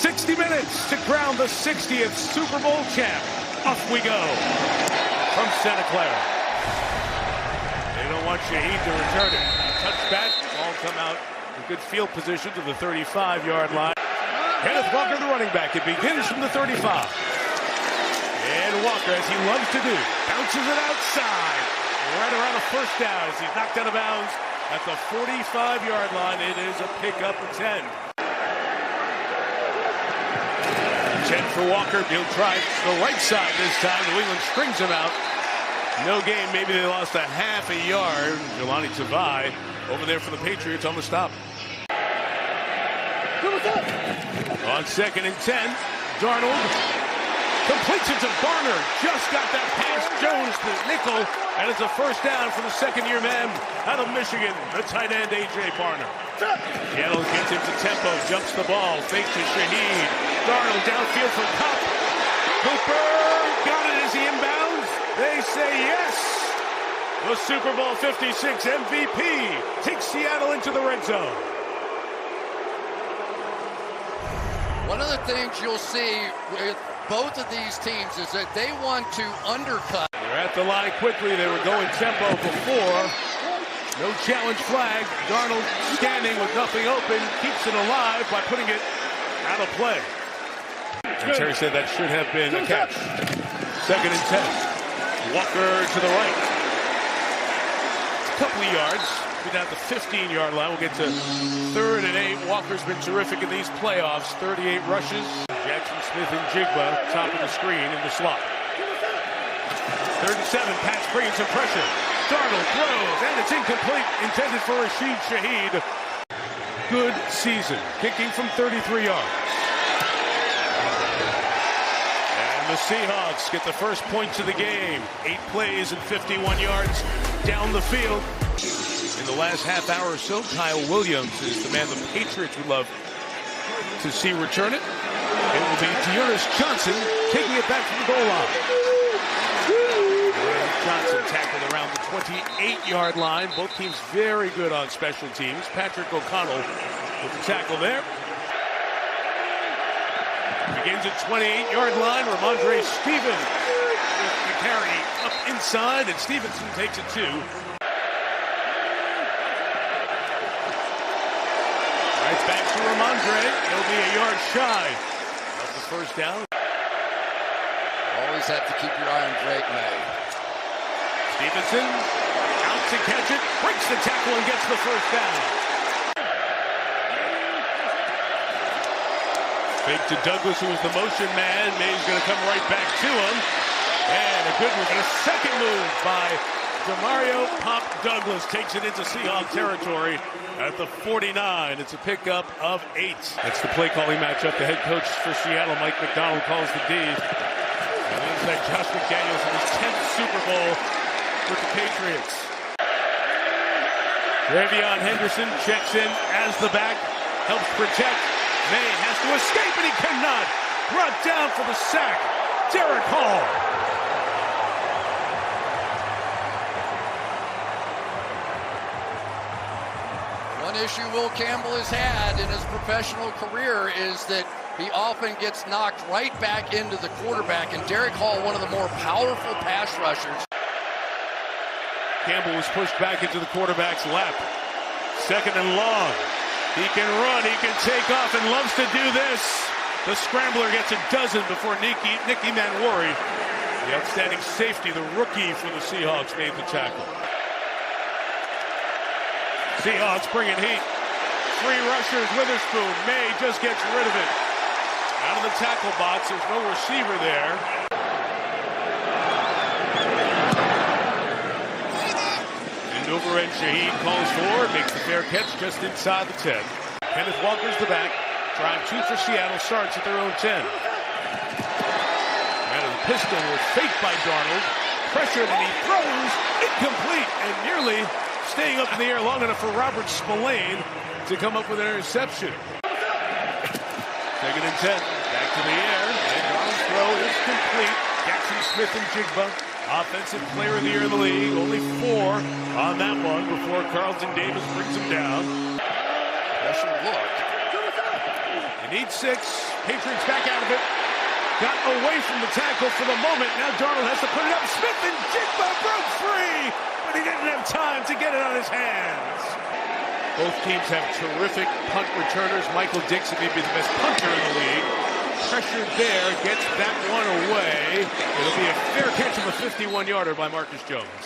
60 minutes to crown the 60th Super Bowl champ. Off we go from Santa Clara. They don't want Shaheed to return it. Touchback, ball come out in good field position to the 35-yard line. Kenneth Walker, the running back. It begins from the 35. And Walker, as he loves to do, bounces it outside. Right around a first down as he's knocked out of bounds at the 45-yard line. It is a pickup of 10. 10 for Walker. He'll try the right side this time. New England strings him out. No gain. Maybe they lost a half a yard. Jelani Tavai over there for the Patriots on the stop. On 2nd and 10, Darnold completes it to Barner. Just got that past Jones, the nickel, and it's a first down for the second-year man out of Michigan, the tight end A.J. Barner. Seattle gets into tempo, jumps the ball, fake to Shaheed. Darnold downfield for Cup. Cooper got it as he inbounds. They say yes. The Super Bowl 56 MVP takes Seattle into the red zone. One of the things you'll see with both of these teams is that they want to undercut. They're at the line quickly. They were going tempo before. No challenge flag. Darnold standing with nothing open. Keeps it alive by putting it out of play. And Terry said that should have been a catch. 2nd and 10. Walker to the right. A couple of yards. We're down at the 15-yard line. We'll get to 3rd and 8. Walker's been terrific in these playoffs. 38 rushes. Jackson Smith and Jigba, top of the screen in the slot. 3rd and 7. Pats bringing some pressure. Darnold throws, and it's incomplete. Intended for Rashid Shaheed. Good season. Kicking from 33 yards. And the Seahawks get the first points of the game. 8 plays and 51 yards down the field. In the last half hour or so, Kyle Williams is the man the Patriots would love to see return it. It will be Dearness Johnson taking it back from the goal line. Johnson tackled around the 28-yard line. Both teams very good on special teams. Patrick O'Connell with the tackle there. Begins at 28-yard line. Ramondre Stevens with the carry up inside, and Stevenson takes it 2. Right back to Ramondre. He'll be a yard shy of the first down. Always have to keep your eye on Drake May. Stevenson out to catch it, breaks the tackle and gets the first down. Fake to Douglas, who was the motion man. May's going to come right back to him. And a good move, and a second move by Demario Pop Douglas takes it into Seahawks territory at the 49. It's a pickup of 8. That's the play calling matchup. The head coach for Seattle, Mike McDonald, calls the D. And then that Josh McDaniels in his 10th Super Bowl with the Patriots. Ravion Henderson checks in as the back, helps protect. May has to escape, and he cannot. Brought down for the sack, Derek Hall. One issue Will Campbell has had in his professional career is that he often gets knocked right back into the quarterback, and Derek Hall, one of the more powerful pass rushers. Campbell was pushed back into the quarterback's lap. 2nd and long. He can run, he can take off, and loves to do this. The scrambler gets a dozen before Nicky Manwari, the outstanding safety, the rookie for the Seahawks, made the tackle. Seahawks bringing heat. 3 rushers, Witherspoon. May just gets rid of it. Out of the tackle box, there's no receiver there. And over and Shaheed calls for, makes the fair catch just inside the 10. Kenneth Walker's the back. Drive 2 for Seattle, starts at their own 10. And a pistol was faked by Darnold. Pressured, and he throws. Incomplete, and nearly staying up in the air long enough for Robert Spillane to come up with an interception. 2nd and 10. Back to the air. And Darnold's throw is complete. Jackson Smith and Jigba, offensive player of the year in the league. Only 4 on that one before Carlton Davis brings him down. Pressure look. They need 6. Patriots back out of it. Got away from the tackle for the moment. Now Darnold has to put it up. Smith and Jigba broke free, but he didn't have time to get it on his hands. Both teams have terrific punt returners. Michael Dixon may be the best punter in the league. Pressured there, gets that one away. It'll be a fair catch of a 51-yarder by Marcus Jones.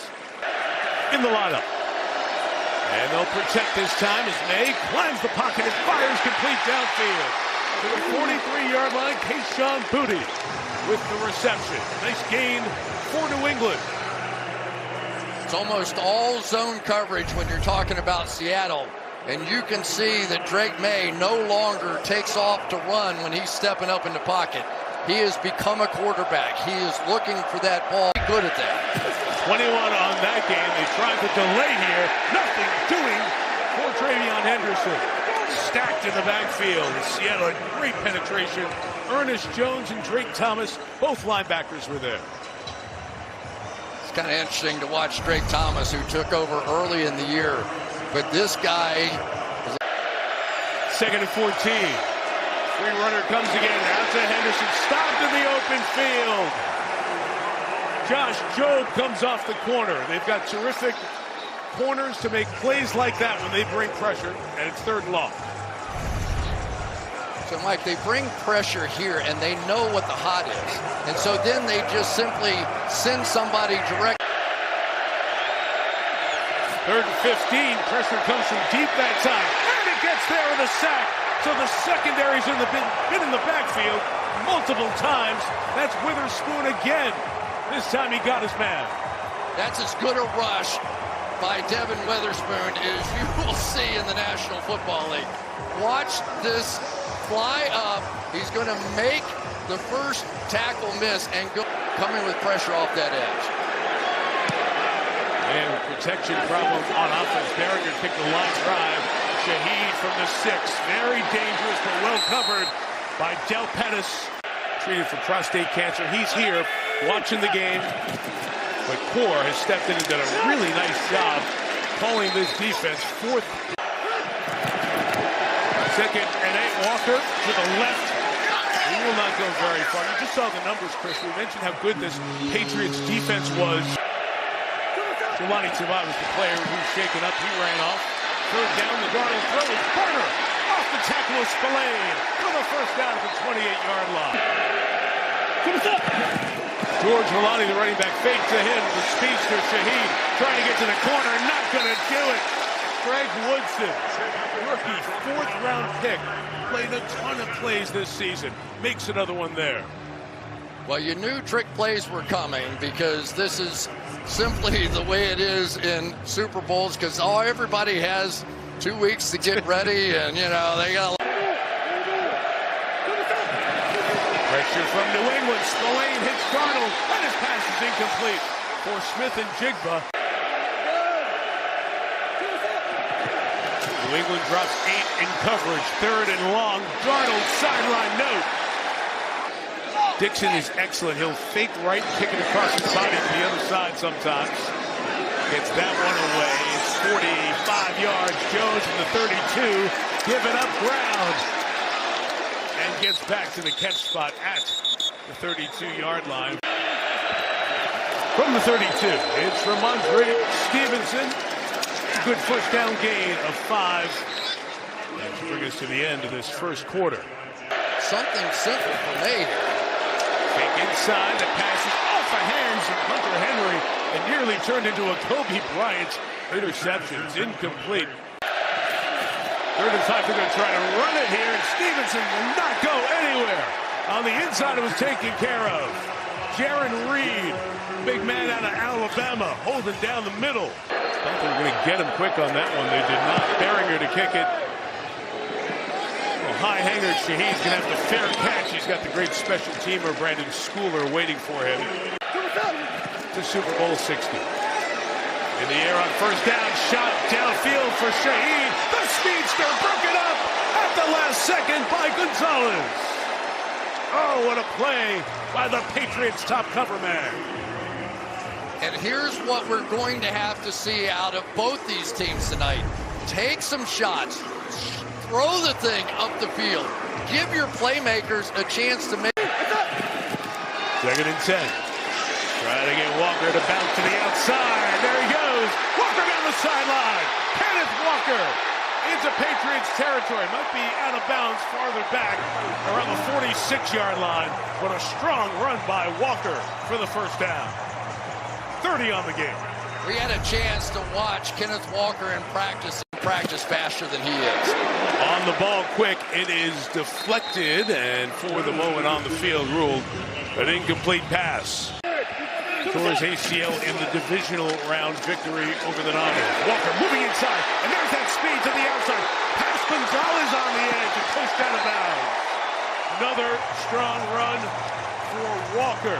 In the lineup. And they'll protect this time as May climbs the pocket and fires complete downfield. To the 43-yard line, Kayshon Boutte with the reception. Nice gain for New England. It's almost all zone coverage when you're talking about Seattle. And you can see that Drake May no longer takes off to run when he's stepping up in the pocket. He has become a quarterback. He is looking for that ball. Good at that. 21 on that game. They tried to delay here. Nothing doing for Travion Henderson. Stacked in the backfield. Seattle had great penetration. Ernest Jones and Drake Thomas, both linebackers were there. It's kind of interesting to watch Drake Thomas, who took over early in the year. But this guy... Second and 14. Free runner comes again. Out to Henderson. Stopped in the open field. Josh Jobe comes off the corner. They've got terrific corners to make plays like that when they bring pressure, and it's 3rd and long. So, Mike, they bring pressure here, and they know what the hot is. And so then they just simply send somebody direct. 3rd and 15. Pressure comes from deep that time. And it gets there with a sack. So the secondary's been in the backfield multiple times. That's Witherspoon again. This time he got his man. That's as good a rush by Devin Witherspoon as you will see in the National Football League. Watch this fly up. He's going to make the first tackle miss and go coming with pressure off that edge. And protection problem on offense. Berringer kicked the line drive. Shaheed from the 6. Very dangerous, but well covered by Del Pettis. Treated for prostate cancer. He's here watching the game. But Core has stepped in and done a really nice job calling this defense. 4th. 2nd and 8. Walker to the left. He will not go very far. You just saw the numbers, Chris. We mentioned how good this Patriots defense was. Jelani Tavai was the player who was shaken up. He ran off. 3rd down, the Darnold throw is Burner off the tackle of Spillane for the first down at the 28-yard line. George Holani, the running back, fake to him. The speedster Shaheed trying to get to the corner, not going to do it. Greg Woodson, rookie 4th-round pick, played a ton of plays this season. Makes another one there. Well, you knew trick plays were coming because this is simply the way it is in Super Bowls because everybody has 2 weeks to get ready and, you know, they got pressure from New England. Spillane hits Darnold and his pass is incomplete for Smith and Jigba. New England drops 8 in coverage. 3rd and long. Darnold sideline note. Dixon is excellent. He'll fake right, kick it across his body to the other side sometimes. Gets that one away. It's 45 yards. Jones from the 32, giving up ground. And gets back to the catch spot at the 32-yard line. From the 32, it's Ramondre Stevenson. Good first down gain of 5. And to bring us to the end of this first quarter. something simple for me here. Fake inside, the pass is off the hands of Hunter Henry and nearly turned into a Kobe Bryant interception. It's incomplete. 3rd and 5, they're going to try to run it here, and Stevenson will not go anywhere. On the inside, it was taken care of. Jaron Reed, big man out of Alabama, holding down the middle. Thought they were going to get him quick on that one. They did not. Berringer to kick it. Well, high hanger Shaheed's going to have the fair catch. He's got the great special teamer Brandon Schooler waiting for him. To Super Bowl 60. In the air on first down, shot downfield for Shaheed. The speedster broken up at the last second by Gonzalez. Oh, what a play by the Patriots top cover man. And here's what we're going to have to see out of both these teams tonight. Take some shots. Throw the thing up the field. Give your playmakers a chance to make. 2nd and 10. Trying to get Walker to bounce to the outside. There he goes. Walker down the sideline. Kenneth Walker into Patriots territory. Might be out of bounds farther back around the 46-yard line. But a strong run by Walker for the first down. 30 on the game. We had a chance to watch Kenneth Walker in practice faster than he is. On the ball quick, it is deflected, and for the moment on the field ruled an incomplete pass. Towards ACL in the divisional round victory over the Niners. Walker moving inside, and there's that speed to the outside. Pass Gonzalez on the edge and pushed out of bounds. Another strong run for Walker.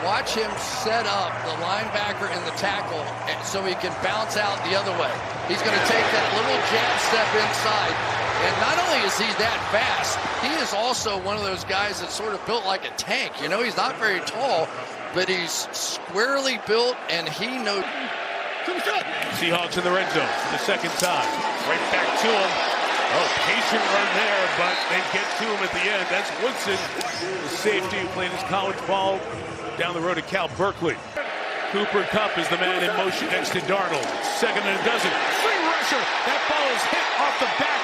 Watch him set up the linebacker in the tackle so he can bounce out the other way. He's going to take that little jab step inside. And not only is he that fast, he is also one of those guys that's sort of built like a tank. You know, he's not very tall, but he's squarely built, and he knows. Seahawks in the red zone for the second time. Right back to him. Oh, patient run there, but they get to him at the end. That's Woodson, the safety who played his college ball down the road at Cal Berkeley. Cooper Kupp is the man in motion next to Darnold. 2nd and a dozen. Free rusher. That ball is hit off the back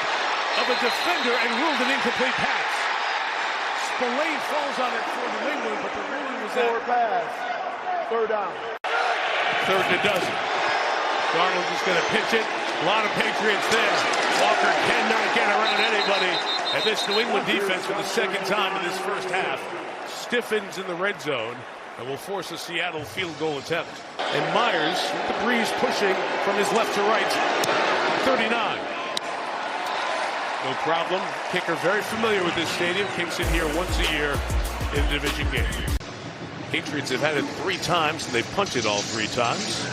of a defender and ruled an incomplete pass. Spillane falls on it for New England, but the ruling was that. Pass. 3rd down. 3rd and a dozen. Darnold just going to pitch it. A lot of Patriots there. Walker cannot get around anybody. And this New England defense for the second time in this first half stiffens in the red zone and will force a Seattle field goal attempt. And Myers, with the breeze pushing from his left to right. 39. No problem. Kicker very familiar with this stadium. Kicks in here once a year in the division game. Patriots have had it 3 times, and they've punted all 3 times.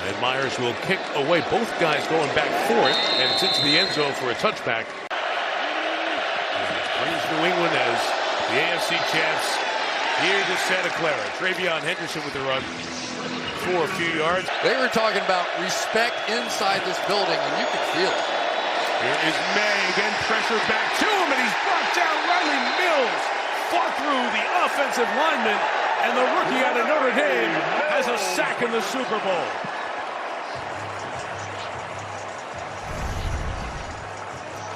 And Myers will kick away. Both guys going back for it, and it's into the end zone for a touchback. And brings New England as the AFC champs here to Santa Clara. Travion Henderson with the run for a few yards. They were talking about respect inside this building, and you can feel it. Here is May, again pressure back to him, and he's brought down. Riley Mills fought through the offensive lineman, and the rookie out of Notre Dame has a sack in the Super Bowl.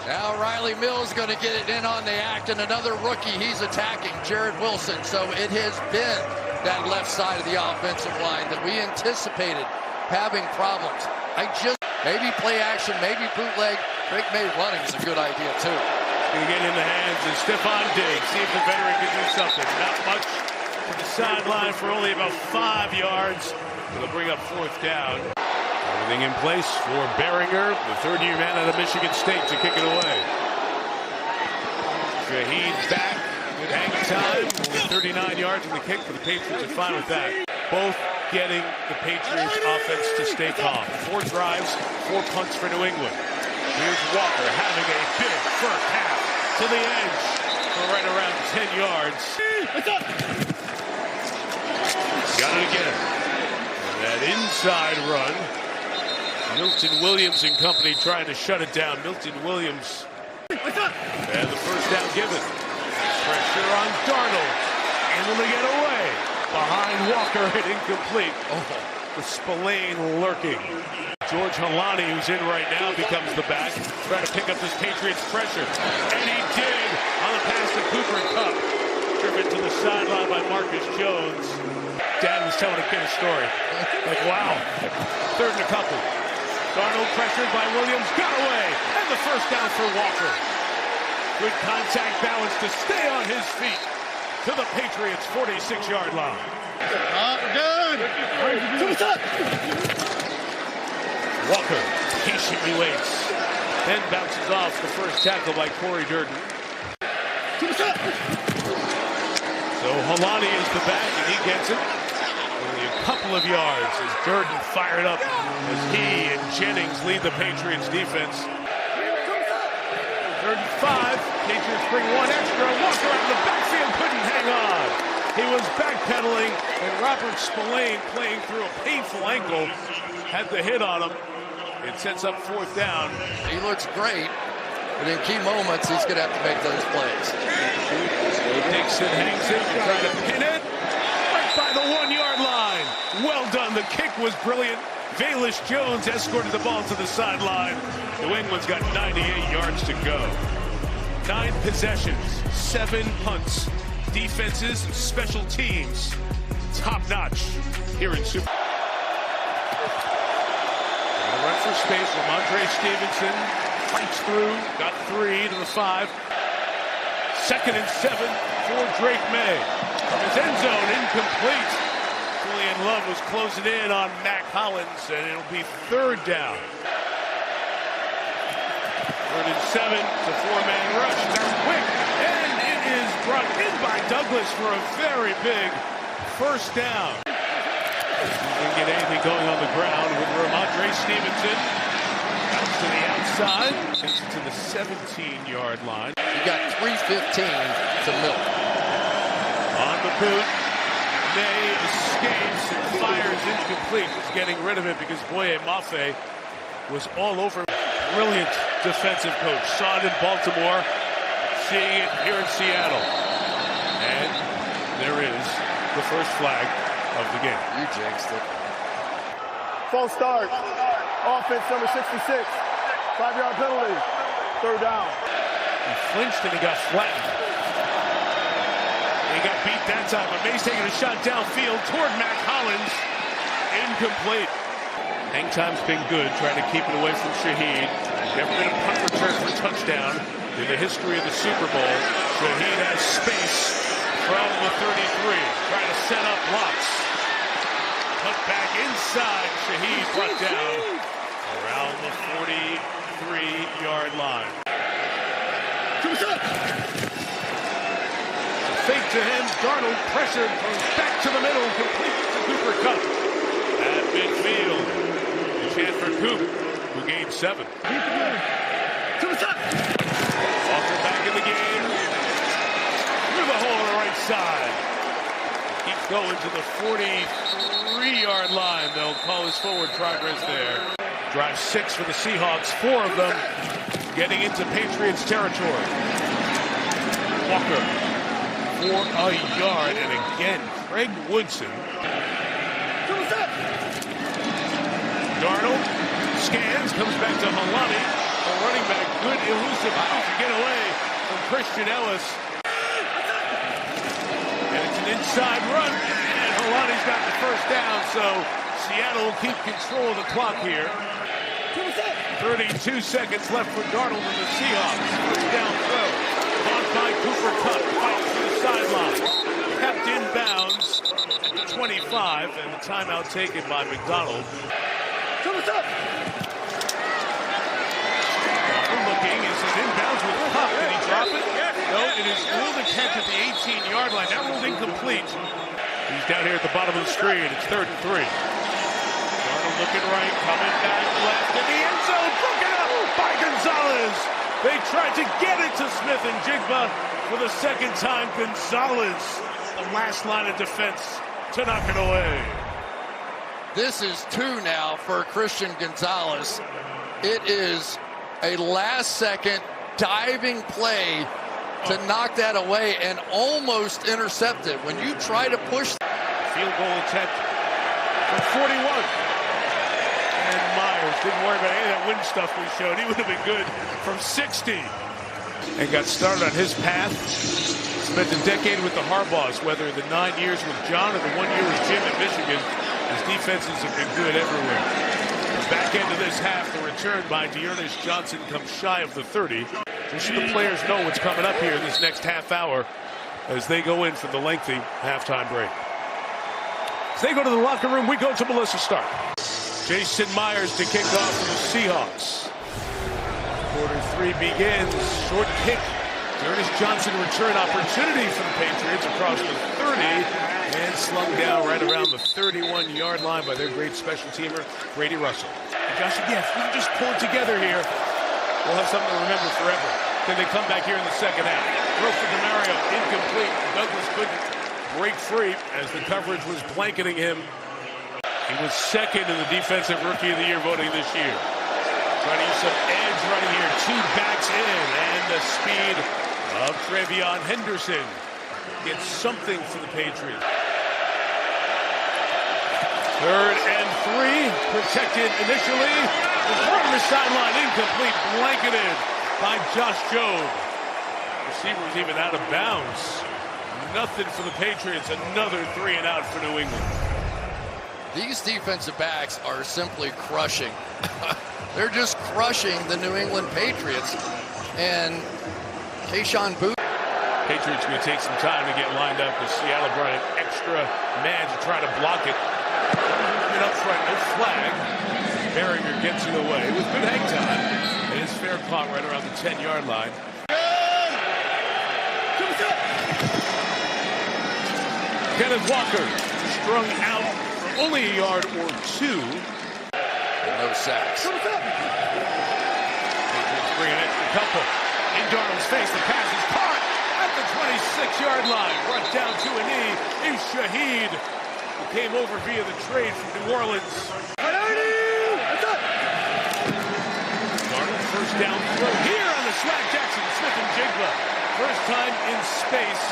Now Riley Mills going to get it in on the act, and another rookie he's attacking, Jared Wilson. So it has been that left side of the offensive line that we anticipated having problems. Maybe play action, maybe bootleg. Drake May running is a good idea too. Going to get in the hands of Stephon Diggs. See if the veteran can do something. Not much to the sideline for only about 5 yards. It'll bring up 4th down. Everything in place for Behringer, the 3rd-year man out of Michigan State, to kick it away. Shaheed back with hang time. Only 39 yards in the kick for the Patriots are fine with that. Both getting the Patriots offense to stay calm. 4 drives, 4 punts for New England. Here's Walker having a big first half to the edge for right around 10 yards. Got it again. And that inside run. Milton Williams and company trying to shut it down. Milton Williams. And the first down given. Pressure on Darnold. Able to get away. Behind Walker and incomplete. With Spillane lurking. George Holani, who's in right now, becomes the back. Trying to pick up this Patriots pressure. And he did on the pass to Cooper Kupp. Driven to the sideline by Marcus Jones. Dad was telling a kid a story. Like, wow. 3rd and a couple. Darnold pressured by Williams, got away, and the first down for Walker. Good contact balance to stay on his feet to the Patriots' 46-yard line. Good. Walker patiently waits, then bounces off the first tackle by Corey Durden. So Holani is the back, and he gets it. Only a couple of yards as Durden fired up as he and Jennings lead the Patriots defense. 3rd and 5. Patriots bring 1 extra. Walker out of the backfield couldn't hang on. He was backpedaling, and Robert Spillane, playing through a painful ankle, had the hit on him. It sets up 4th down. He looks great. but in key moments, he's going to have to make those plays. Dixon hangs it, trying to pin it. Right by the 1-yard line. Well done. The kick was brilliant. Baelish Jones escorted the ball to the sideline. New England's got 98 yards to go. 9 possessions, 7 punts. Defenses and special teams, top-notch here in Super. Run for space from Andre Stevenson. Fights through, got 3 to the 5. 2nd and 7 for Drake May. From his end zone, incomplete. Julian Love was closing in on Mac Hollins, and it'll be 3rd down. 3rd and 7 to 4-man rush. They're quick, and it is brought in by Douglas for a very big 1st down. Didn't get anything going on the ground with Ramondre Stevenson. Out to the outside, takes it to the 17-yard line. You got 3:15 to milk. On the boot, May escapes and fires incomplete. He's getting rid of it because Boye Mafe was all over. Brilliant defensive coach. Saw it in Baltimore, seeing it here in Seattle. And there is the first flag of the game. You jinxed it. False start. Offense number 66. 5-yard penalty. 3rd down. He flinched and he got flattened. He got beat that time, but May's taking a shot downfield toward Mac Hollins. Incomplete. Hang time's been good, trying to keep it away from Shaheed. Never been a punt return for a touchdown in the history of the Super Bowl. Shaheed has space from the 33, trying to set up blocks. Put back inside, Shaheed brought down around the 43-yard line. Fake to him, Darnold pressured, throws back to the middle, complete to Cooper Kupp. At midfield, a chance for Coop, who gained 7. Walker back in the game, through the hole on the right side. Keeps going to the 43-yard line. They'll call his forward progress there. Drive 6 for the Seahawks, 4 of them getting into Patriots territory. Walker for a yard, and again, Craig Woodson. Darnold scans, comes back to Halani. The running back, good elusive move to get away from Christian Ellis. And it's an inside run, and Halani's got the 1st down, so Seattle will keep control of the clock here. 32 seconds left for Darnold and the Seahawks. 1st down throw. Caught by Cooper Kupp, fights for the sideline. Kept in bounds at the 25, and the timeout taken by McDonald. Darnold looking, is his inbounds with Kupp. Did he drop it? No, it is ruled a catch at the 18-yard line. That ruled incomplete. He's down here at the bottom of the screen. It's 3rd and 3. Darnold looking right, coming back left in the end zone. Broken up by Gonzalez. They tried to get it to Smith and Jigba for the 2nd time. Gonzalez, the last line of defense, to knock it away. This is 2 now for Christian Gonzalez. It is a last-second diving play to knock that away and almost intercept it. When you try to push... Field goal attempt from 41. And Myers didn't worry about any of that wind stuff we showed. He would have been good from 60. And got started on his path. Spent a decade with the Harbaughs, whether the 9 years with John or the 1 year with Jim at Michigan. His defenses have been good everywhere. The back end of this half, the return by Dearness Johnson comes shy of the 30. Just so the players know what's coming up here in this next half hour as they go in for the lengthy halftime break. As they go to the locker room, we go to Melissa Stark. Jason Myers to kick off for the Seahawks. Quarter 3 begins. Short kick. Dearness Johnson return opportunity for the Patriots across the 30. And slung down right around the 31-yard line by their great special teamer, Brady Russell. And Josh, again, if we can just pull it together here, we'll have something to remember forever. Can they come back here in the 2nd half? Throw for DeMario, incomplete. Douglas couldn't break free as the coverage was blanketing him. He was 2nd in the Defensive Rookie of the Year voting this year. Trying to use some edge running here. Two backs in, and the speed of Trevion Henderson gets something for the Patriots. 3rd and 3, protected initially. The throw to the sideline, incomplete, blanketed by Josh Jobe. Receiver was even out of bounds. Nothing for the Patriots. Another 3 and out for New England. These defensive backs are simply crushing. They're just crushing the New England Patriots. And Keyshawn Booth. Patriots going to take some time to get lined up, as Seattle brought an extra man to try to block it. And up front, no flag. Berringer gets it away with good hang time. And it's fair caught right around the 10-yard line. Kenneth Walker strung out for only a yard or 2. And no sacks. Patriots bringing it a couple. In Darnold's face, the pass is caught at the 26-yard line. Brought down to a knee is Shaheed, who came over via the trade from New Orleans. Darnold first down throw here on the swag Jackson. Smith and Jigba. First time in space.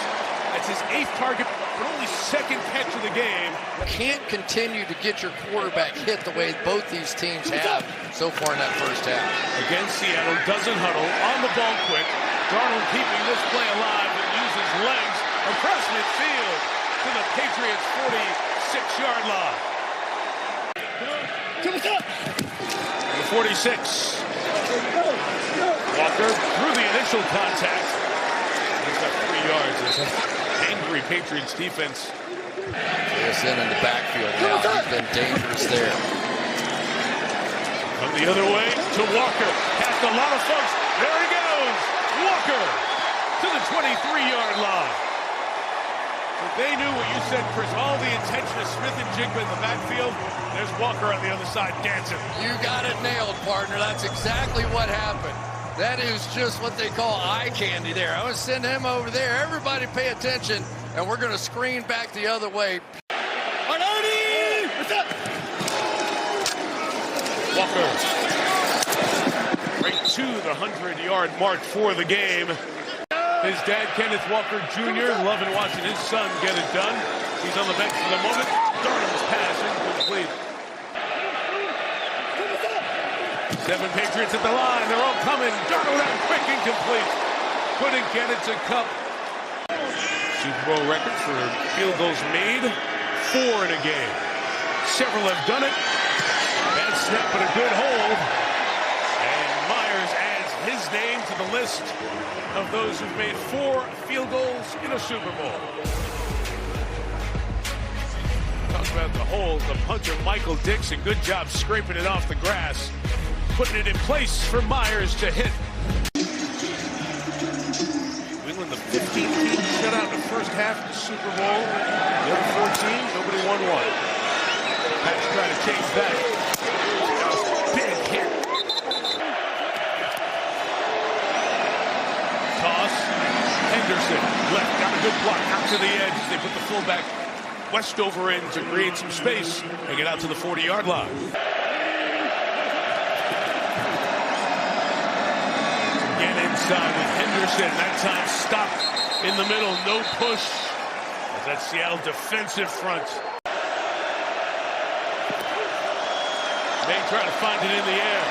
That's his 8th target, but only 2nd catch of the game. Can't continue to get your quarterback hit the way both these teams have so far in that first half. Again, Seattle doesn't huddle, on the ball quick. Darnold keeping this play alive and uses legs across midfield to the Patriots' 46-yard line. The 46. Walker through the initial contact. He's got 3 yards. It's an angry Patriots defense. JSN in the backfield now. He's been dangerous there. Come the other way to Walker. Past a lot of folks. There he goes. Walker to the 23-yard line. But they knew what you said, Chris. All the intention of Smith and Jigba in the backfield. There's Walker on the other side dancing. You got it nailed, partner. That's exactly what happened. That is just what they call eye candy there. I would send him over there. Everybody pay attention, and we're going to screen back the other way. What's up? Walker right to the 100-yard mark for the game. His dad, Kenneth Walker Jr., loving watching his son get it done. He's on the bench for the moment. Darnold's pass incomplete. 7 Patriots at the line. They're all coming. Darnold out quick, incomplete. Couldn't get it to Cup. Super Bowl record for field goals made. 4 in a game. Several have done it. Bad snap, but a good hold. And Myers adds his name to the list of those who've made 4 field goals in a Super Bowl. Talk about the hold. The punter, Michael Dixon. Good job scraping it off the grass. Putting it in place for Myers to hit. New England, the 15th team shut out in the first half of the Super Bowl. The other 14, nobody won one. Pat's trying to change that. Big hit. Toss. Henderson left, got a good block out to the edge. They put the fullback Westover in to create some space and get out to the 40-yard line. Inside with Henderson, that time stopped in the middle, no push. As that Seattle defensive front. May try to find it in the air.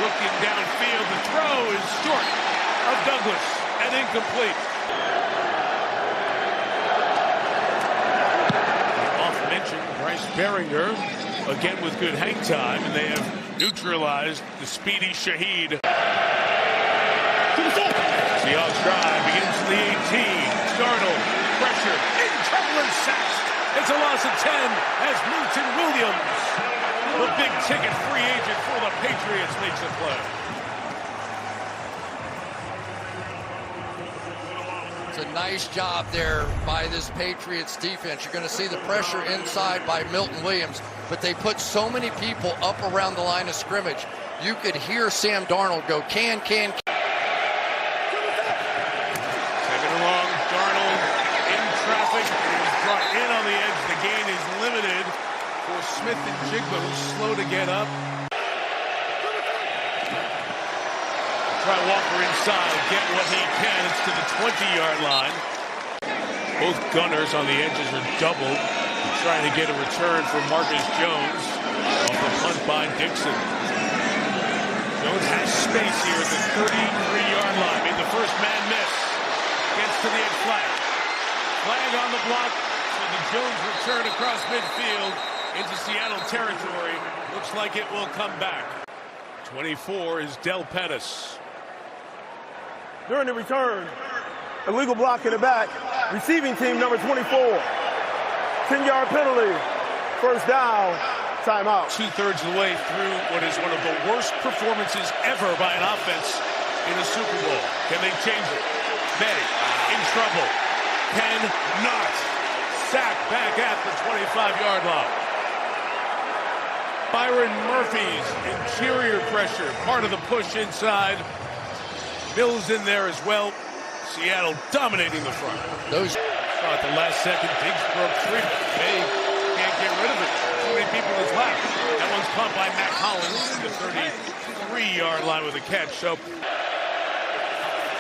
Looking downfield, the throw is short of Douglas and incomplete. Off mention, Bryce Berringer, again with good hang time, and they have neutralized the speedy Shaheed. Seahawks drive begins in the 18. Darnold, pressure, in trouble and sacked. It's a loss of 10 as Milton Williams, the big ticket free agent for the Patriots, makes a play. It's a nice job there by this Patriots defense. You're going to see the pressure inside by Milton Williams, but they put so many people up around the line of scrimmage. You could hear Sam Darnold go, can. Darnold in traffic, is brought in on the edge. The gain is limited for Smith and Jigba, who's slow to get up. try Walker inside, get what he can. It's to the 20-yard line. Both gunners on the edges are doubled. Trying to get a return from Marcus Jones off the punt by Dixon. Jones has space here at the 33-yard line. Made the first man miss. Gets to the edge flag. Flag on the block. So the Jones return across midfield into Seattle territory. Looks like it will come back. 24 is Del Pettis. During the return, illegal block in the back. Receiving team number 24. 10-yard penalty. First down. Timeout. Two-thirds of the way through what is one of the worst performances ever by an offense in a Super Bowl. Can they change it? May in trouble. Cannot. Sack back at the 25-yard line. Byron Murphy's interior pressure, part of the push inside. Mills in there as well. Seattle dominating the front. Those at the last second, Diggs broke free. May can't get rid of it. Too many people in his lap. That one's caught by Matt Collins at the 33-yard line with a catch. So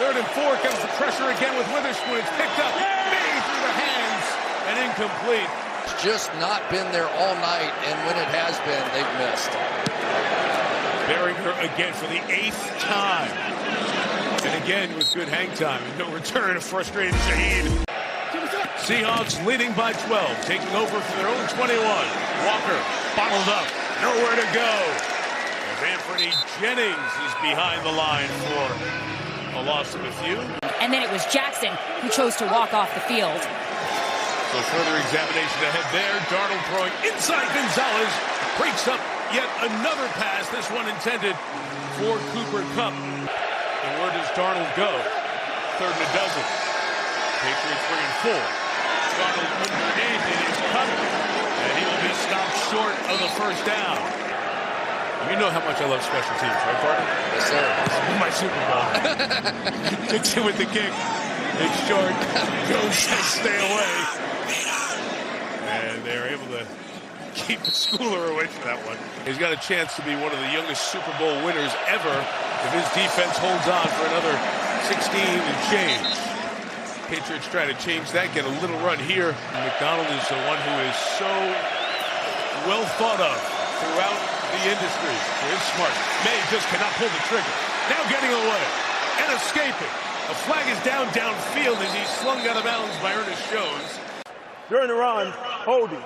3rd and 4 comes the pressure again with Witherspoon. It's picked up. May through the hands and incomplete. It's just not been there all night, and when it has been, they've missed. Berringer again for the 8th time. And again with good hang time. No return, a frustrated Shaheed. Seahawks leading by 12, taking over for their own 21. Walker bottled up, nowhere to go. As Anthony Jennings is behind the line for a loss of a few. And then it was Jackson who chose to walk off the field. So further examination ahead there. Darnold throwing inside Gonzalez. Breaks up yet another pass, this one intended for Cooper Kupp. And where does Darnold go? 3rd and a dozen. Patriots bringing 4. Darnold underneath, it is Kupp, and he will be stopped short of the first down. You know how much I love special teams, right, partner? Yes, sir. This is my Super Bowl. Dixon with the kick. It's short. Jones says stay away. And they're able to keep the schooler away from that one. He's got a chance to be one of the youngest Super Bowl winners ever if his defense holds on for another 16 and change. Patriots try to change that, get a little run here. McDonald is the one who is so well thought of throughout the industry. It's smart. May just cannot pull the trigger. Now getting away and escaping. A flag is downfield as he's slung out of bounds by Ernest Jones. During the run, holding.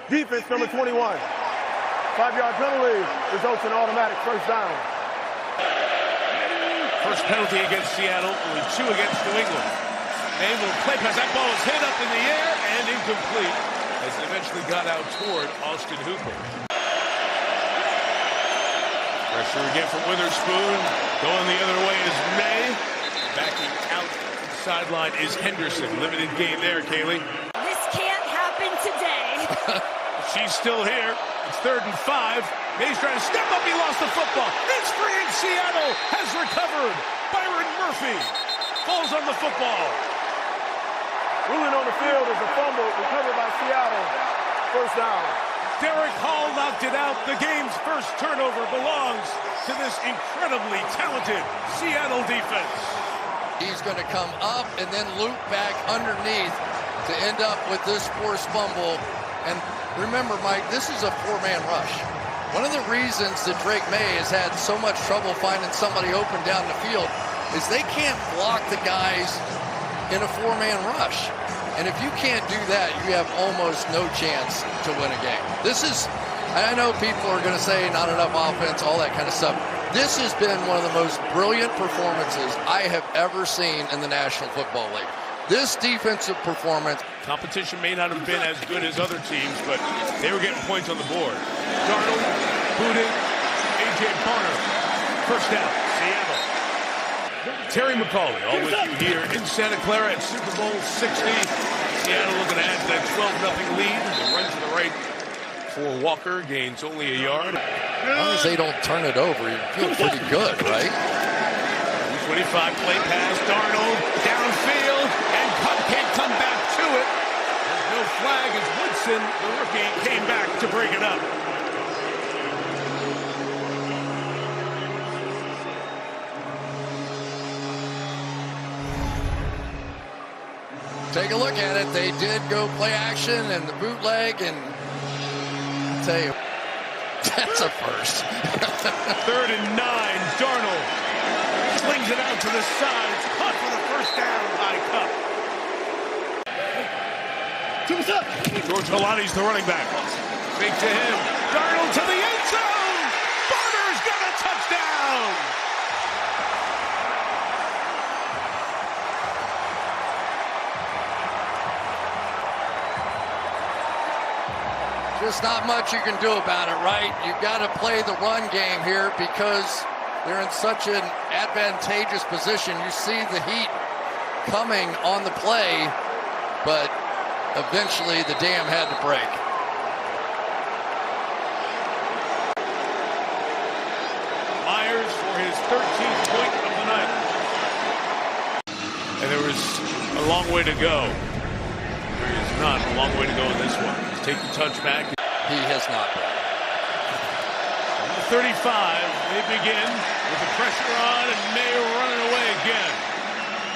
Defense number 21. 5-yard penalty results in automatic first down. First penalty against Seattle, only 2 against New England. May will play pass. That ball is hit up in the air and incomplete as it eventually got out toward Austin Hooper. Pressure again from Witherspoon. Going the other way is May. Backing out the sideline is Henderson. Limited gain there, Kaylee. This can't happen today. She's still here. It's 3rd and 5. May's trying to step up. He lost the football. It's free in Seattle. Has recovered. Byron Murphy falls on the football. Ruling on the field is a fumble recovered by Seattle. First down. Derek Hall knocked it out. The game's first turnover belongs to this incredibly talented Seattle defense. He's going to come up and then loop back underneath to end up with this forced fumble. And remember, Mike, this is a 4-man rush. One of the reasons that Drake May has had so much trouble finding somebody open down the field is they can't block the guys in a 4-man rush. And if you can't do that, you have almost no chance to win a game. This is, I know people are going to say not enough offense, all that kind of stuff. This has been one of the most brilliant performances I have ever seen in the National Football League. This defensive performance. Competition may not have been as good as other teams, but they were getting points on the board. Darnold, booted, A.J. Barner. First down, Seattle. Terry McCauley, all with you here in Santa Clara at Super Bowl 60. Seattle looking to add to that 12-0 lead. The run to the right for Walker, gains only a yard. As long as they don't turn it over, you feel pretty good, right? 25 play pass, Darnold downfield, and Kupp can't come back to it. There's no flag as Woodson, the rookie, came back to break it up. Take a look at it. They did go play action and the bootleg, and I'll tell you, that's a first. 3rd and 9. Darnold slings it out to the side. It's caught for the first down by Cup. George Holani's the running back. Fake to him. Darnold to the end zone. Barner's got a touchdown. There's not much you can do about it, right? You've got to play the run game here because they're in such an advantageous position. You see the heat coming on the play, but eventually the dam had to break. Myers for his 13th point of the night. And there was a long way to go. There is not a long way to go in this one. Take the touchback. He has not been. From the 35, they begin with the pressure on, and May running away again.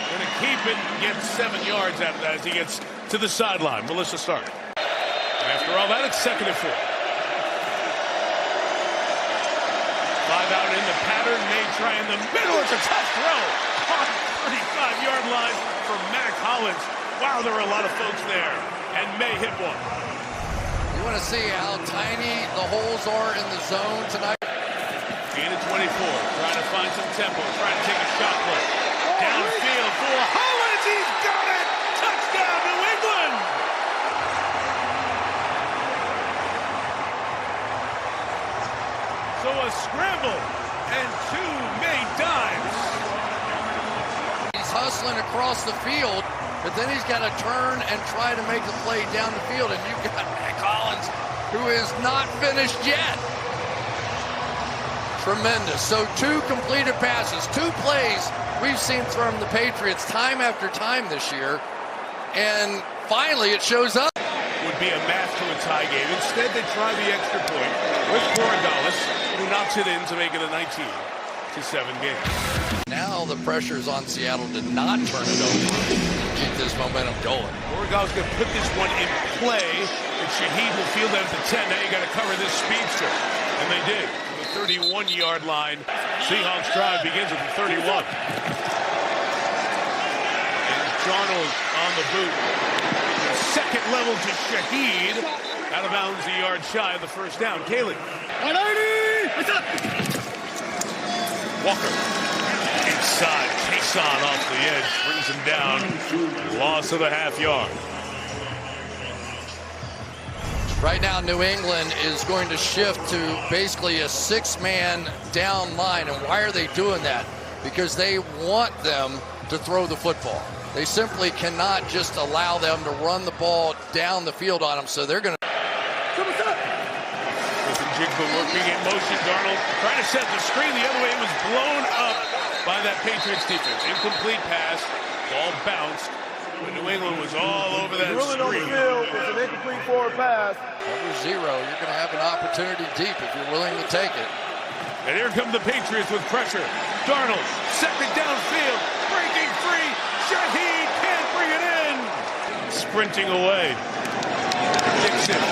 Going to keep it and get 7 yards out of that as he gets to the sideline. Melissa Stark. After all that, it's 2nd and 4. 5 out in the pattern. May try in the middle. It's a tough throw. On 35-yard line for Mac Hollins. Wow, there were a lot of folks there. And May hit one. You want to see how tiny the holes are in the zone tonight? Gain of 24. Trying to find some tempo. Trying to take a shot play. Downfield for Hollins. He's got it. Touchdown, New England. So a scramble and 2 May dimes. He's hustling across the field, but then he's got to turn and try to make the play down the field, and you've got Mac Hollins, who is not finished yet. Tremendous. So 2 completed passes, 2 plays we've seen from the Patriots time after time this year, and finally it shows up. Would be a math to a tie game. Instead, they try the extra point with Corrales, who knocks it in to make it a 19-7 game. Now the pressure's on Seattle to not turn it over, keep this momentum going. Corrales going to put this one in play, and Shaheed will field out at the 10. Now you got to cover this speedster, and they did. The 31-yard line. Seahawks drive begins at the 31. And Darnold on the boot. Second level to Shaheed. Out of bounds, a yard shy of the first down. Kaylee. What's up? Walker. Inside. Kason off the edge. Brings him down. Loss of a half yard. Right now, New England is going to shift to basically a 6-man down line. And why are they doing that? Because they want them to throw the football. They simply cannot just allow them to run the ball down the field on them. So they're going to. Jigba working in motion. Darnold trying to set the screen the other way. It was blown up by that Patriots defense. Incomplete pass. Ball bounced. But New England was all over that Drilling on the screen. field. It's an incomplete forward pass. Cover 0. You're going to have an opportunity deep if you're willing to take it. And here come the Patriots with pressure. Darnold setting it downfield. Breaking free. Shaheed can't bring it in. Sprinting away. Dixon.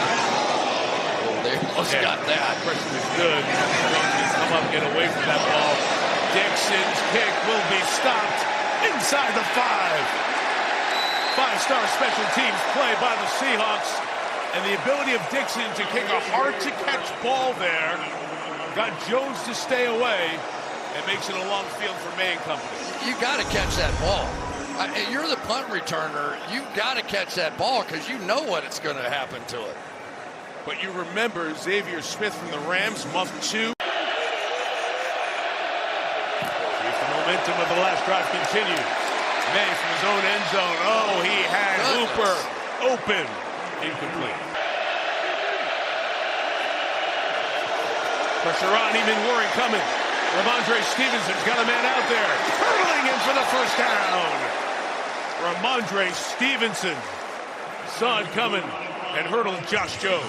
They almost got that. Pressure is good. Jones can come up, get away from that ball. Dixon's kick will be stopped inside the 5. 5-star special teams play by the Seahawks. And the ability of Dixon to kick a hard-to-catch ball there got Jones to stay away and makes it a long field for May and company. You got to catch that ball. You're the punt returner. You've got to catch that ball because you know what it's going to happen to it. But you remember Xavier Smith from the Rams, muffed 2. See if the momentum of the last drive continues. May from his own end zone. Oh, he had Hooper open. Incomplete. Pressure on, Eamon Warren coming. Ramondre Stevenson's got a man out there. Hurtling in for the first down. Ramondre Stevenson saw it coming and hurdled Josh Jones.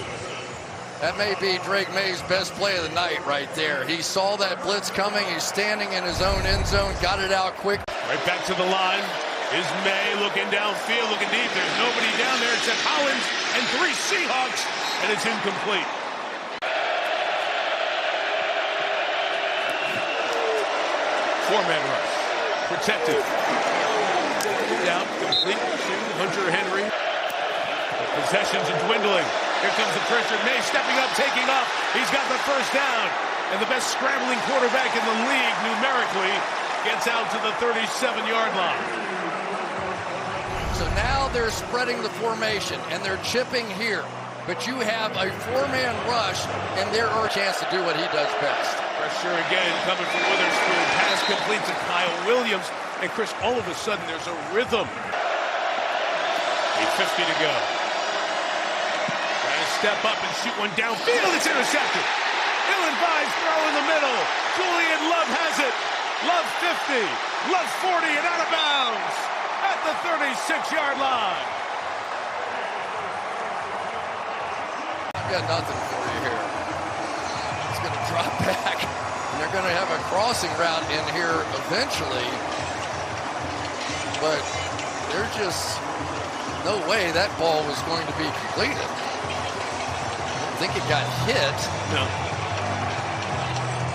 That may be Drake May's best play of the night right there. He saw that blitz coming. He's standing in his own end zone, got it out quick. Right back to the line. is May looking downfield, looking deep. There's nobody down there except Collins and 3 Seahawks, and it's incomplete. Four-man rush. Protected. Down, complete to Hunter Henry. The possessions are dwindling. Here comes the pressure. May stepping up, taking off. He's got the first down. And the best scrambling quarterback in the league numerically gets out to the 37-yard line. So now they're spreading the formation, and they're chipping here. But you have a 4-man rush, and there are a chance to do what he does best. Pressure again coming from Witherspoon. Pass complete to Kyle Williams. And Chris, all of a sudden, there's a rhythm. 8:50 to go. Trying to step up and shoot one downfield. It's intercepted. Levi's throw in the middle. Julian Love has it. Love 50. Love 40 and out of bounds at the 36-yard line. I've got nothing for you here. It's going to drop back, and they're going to have a crossing route in here eventually. But there's just no way that ball was going to be completed. I don't think it got hit. No.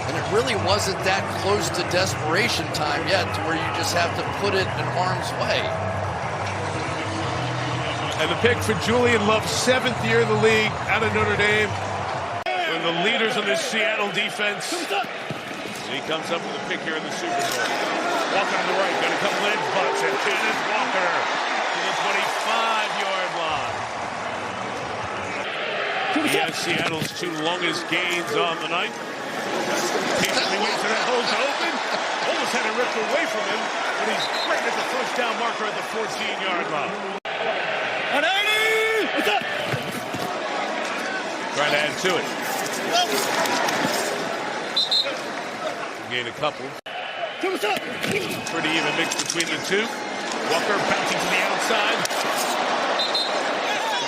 And it really wasn't that close to desperation time yet to where you just have to put it in harm's way. And the pick for Julian Love, 7th year in the league out of Notre Dame. One of the leaders of this Seattle defense. He comes up with a pick here in the Super Bowl. Walker to the right, got a couple edge butts, and Kenneth Walker to the 25-yard line. He has Seattle's 2 longest gains on the night. Patiently waits for that hole to open. Almost had it ripped away from him, but he's right at the first down marker at the 14-yard line. 180! What's up? Trying to add to it. Gain a couple. What's up? Pretty even mix between the two. Walker bouncing to the outside.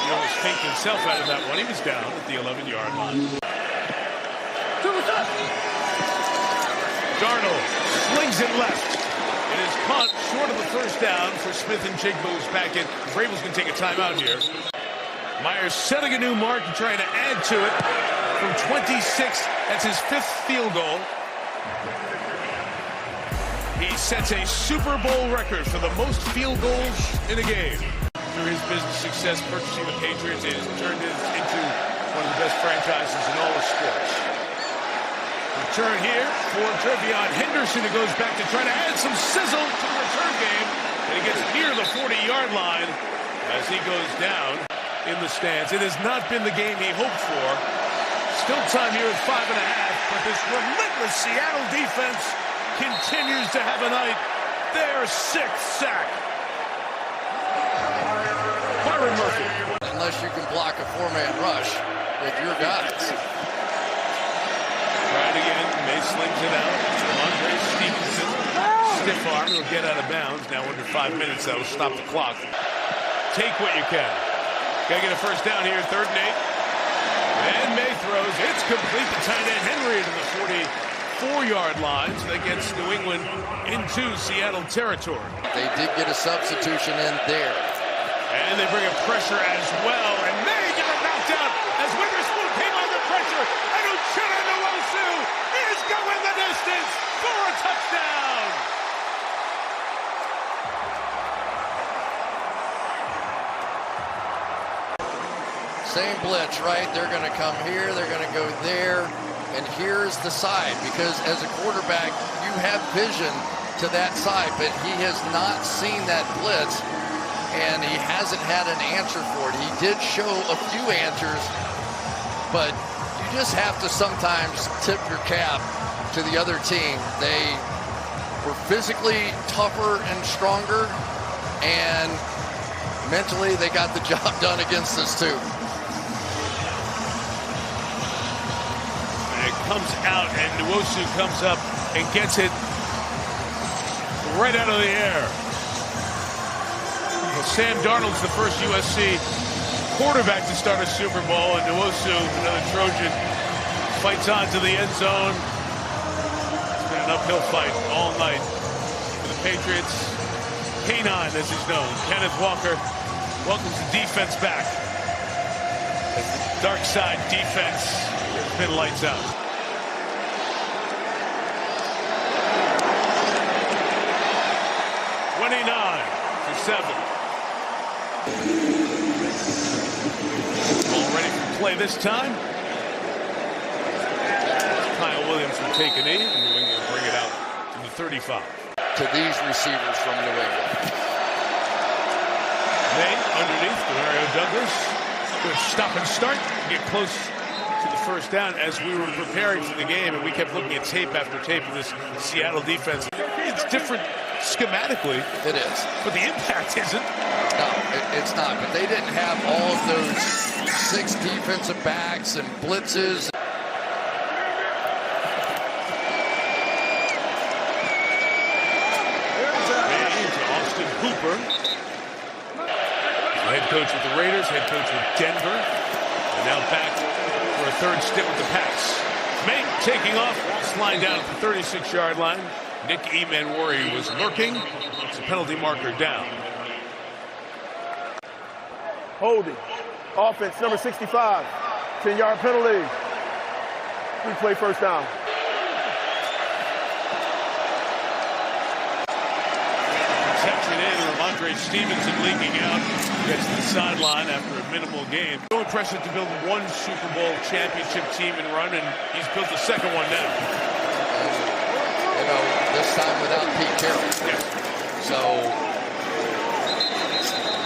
He almost faked himself out of that one. He was down at the 11-yard line. Darnold slings it left. It is punt short of the first down for Smith and Jigbo's back in. Vrabel's going to take a timeout here. Myers setting a new mark and trying to add to it from 26. That's his 5th field goal. He sets a Super Bowl record for the most field goals in a game. Through his business success purchasing the Patriots, it has turned it into one of the best franchises in all of sports. Return here for Trevion Henderson, who goes back to try to add some sizzle to the return game. And he gets near the 40-yard line as he goes down in the stands. It has not been the game he hoped for. Still time here at 5.5, but this relentless Seattle defense continues to have a night. Their 6th sack. Byron Murphy. Unless you can block a 4-man rush with your guys. Try it again. May slings it out. Andre Stevenson. Stiff arm. He'll get out of bounds. Now under 5 minutes. That will stop the clock. Take what you can. Got to get a first down here. 3rd and 8. And May throws. It's complete to tight end Henry to the 44-yard line. So that gets New England into Seattle territory. They did get a substitution in there. And they bring a pressure as well. And May get it knocked out as Witherspoon came under pressure. And Uchenna Nwosu is going the distance for a touchdown. Same blitz, right? They're going to come here, they're going to go there, and here's the side. Because as a quarterback, you have vision to that side, but he has not seen that blitz, and he hasn't had an answer for it. He did show a few answers, but you just have to sometimes tip your cap to the other team. They were physically tougher and stronger, and mentally they got the job done against us too. And it comes out, and Nwosu comes up and gets it right out of the air. Well, Sam Darnold's the first USC quarterback to start a Super Bowl, and Nwosu, another Trojan, fights on to the end zone. It's been an uphill fight all night for the Patriots. K9, as he's known. Kenneth Walker welcomes the defense back. As the dark side defense has been lights out. All ready for play this time. Kyle Williams will take an 8, and New England will bring it out to the 35. To these receivers from New England. May underneath to Mario Douglas. Good stop and start. Get close to the first down as we were preparing for the game, and we kept looking at tape after tape of this Seattle defense. It's different schematically. It is. But the impact isn't. No, it's not. But they didn't have all of those 6 defensive backs and blitzes. Austin Hooper, head coach with the Raiders, head coach with Denver, and now back for a third stint with the Pats. May taking off, sliding down at the 36-yard line. Nick Emanwari was lurking. It's a penalty marker down. Holding. Offense, number 65. 10-yard penalty. Replay first down. Protection in, Ramondre Stevenson leaking out. Gets to the sideline after a minimal game. So impressive to build one Super Bowl championship team and run, and he's built the second one now. You know, this time without Pete Carroll. Yes. So,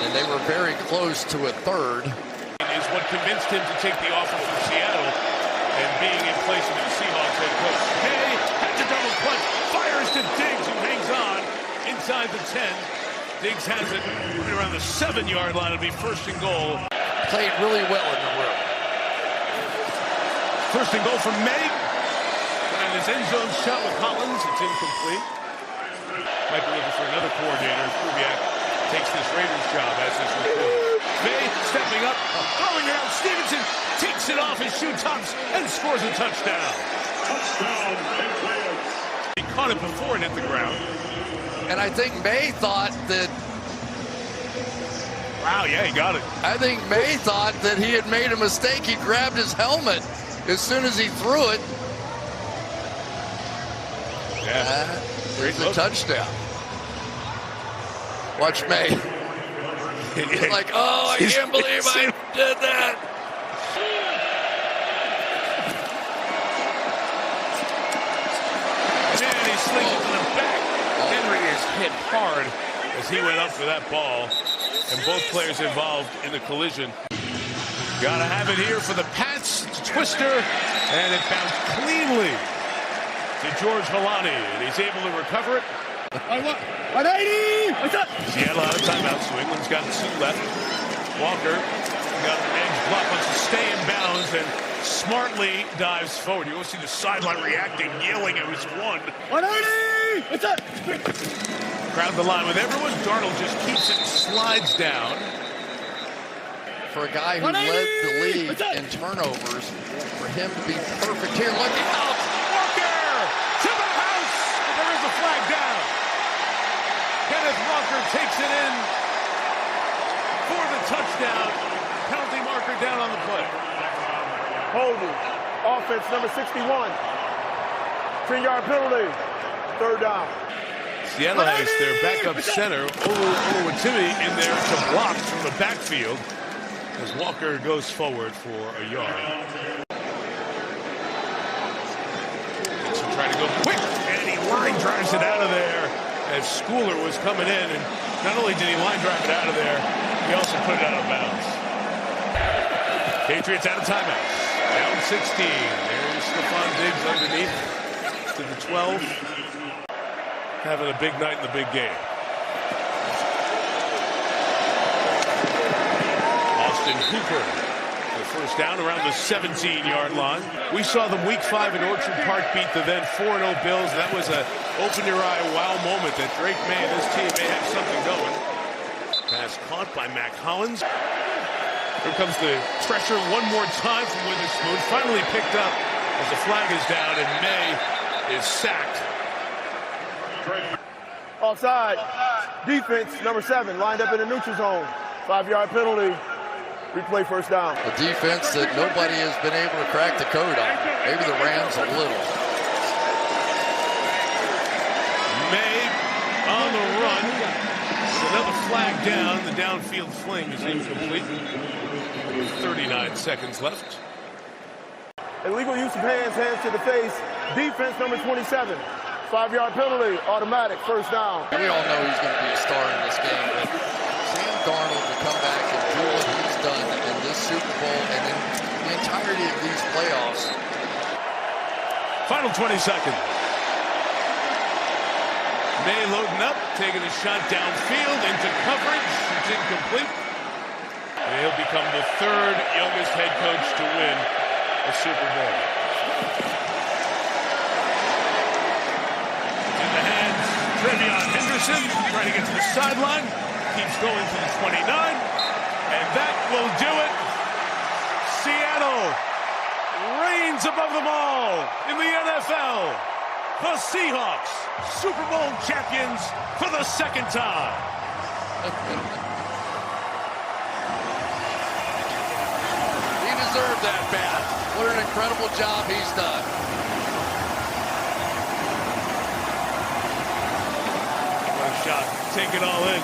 and they were very close to a third. Is what convinced him to take the offer from Seattle and being in place of the Seahawks head coach. Hey, has a double clutch, fires to Diggs, who hangs on inside the 10. Diggs has it right around the 7-yard line. It'll be first and goal. Played really well in the room. First and goal from May. And his end zone shot with Collins. It's incomplete. Might be looking for another coordinator. Kubiak takes this Raiders job as this recruit. May stepping up, throwing it out. Stevenson takes it off his shoe tops and scores a touchdown. He caught it before it hit the ground. And I think May thought that... Wow, yeah, he got it. I think May thought that he had made a mistake. He grabbed his helmet as soon as he threw it. Yeah. It's a touchdown. Watch May. He's like, oh, I can't believe I did that. And he slings it to the back. Henry is hit hard as he went up for that ball. And both players involved in the collision. Gotta have it here for the Pats. It's a twister. And it bounced cleanly to George Holani. And he's able to recover it. 180! What's up? Seattle out of timeouts. New England's got 2 left. Walker got an edge block, wants to stay in bounds and smartly dives forward. You will see the sideline reacting, yelling. It was 180! What's up? Crowd the line with everyone. Darnold just keeps it and slides down. For a guy who led the league in turnovers, for him to be perfect here. Look out! Walker to the house! And there is a flag down. Kenneth Walker takes it in for the touchdown. Penalty marker down on the play. Holding. Offense, number 61. 10-yard penalty. Third down. Seattle has their backup center, Oluwatimi, in there to block from the backfield as Walker goes forward for a yard. Dixon trying to go quick, and he line drives it out of there as Schooler was coming in. And not only did he line drive it out of there, he also put it out of bounds. Patriots out of timeouts. Down 16. There's Stephon Diggs underneath to the 12. Having a big night in the big game. Austin Hooper, the first down around the 17-yard line. We saw them week 5 in Orchard Park beat the then 4-0 Bills. That was a open-your-eye wow moment that Drake May and his team may have something going. Pass caught by Mac Hollins. Here comes the pressure one more time from Witherspoon. Finally picked up as the flag is down and May is sacked. Offside. Defense, number 7, lined up in the neutral zone. 5-yard penalty. Replay first down. A defense that nobody has been able to crack the code on. Maybe the Rams a little. May on the run. Another flag down. The downfield fling is incomplete. 39 seconds left. Illegal use of hands to the face. Defense, number 27. 5-yard penalty, automatic, first down. We all know he's going to be a star in this game, but Sam Darnold to come back and do what he's done in this Super Bowl and in the entirety of these playoffs. Final 20 seconds. May loading up, taking a shot downfield into coverage. It's incomplete. And he'll become the 3rd youngest head coach to win a Super Bowl. In the hands, Trevion Henderson trying to get to the sideline. Keeps going to the 29. And that will do it. Seattle reigns above them all in the NFL. The Seahawks, Super Bowl champions for the 2nd time. He deserved that bat. What an incredible job he's done. What a shot. Take it all in.